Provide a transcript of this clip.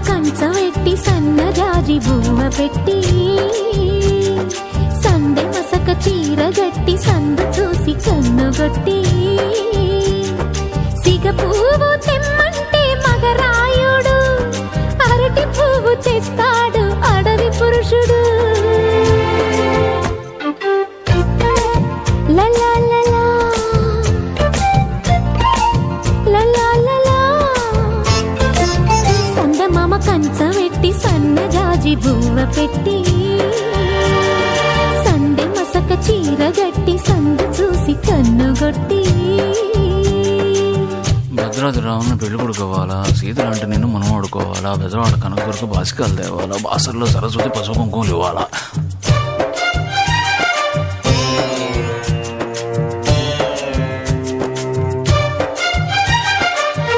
కంచవెట్టి సన్నజాజి బువ్వ పెట్టి సందె మసక చీర గట్టి సందు చూసి కన్నుగొట్టి సిగ పువ్వు తెమ్మంటే మగరాయుడు అరటి పువ్వు తెస్తాడు అడవి పురుషుడు. లలా లలా లలా లలా సందమామ కంచవెట్టి సన్నజాజి బువ్వ పెట్టి సందె మసక చీర గట్టి సందు చూసి కన్నుగొట్టి. భద్రాద్రి రావుని పెళ్లి కొడుకోవాలా, సీతలంటే నిన్ను మనం ఆడుకోవాలా, బెజవాడ కనకదుర్గ బాసికాలు తేవాలా, బాసర్లో సరస్వతి పసుపు కుంకుమలు ఇవ్వాలా.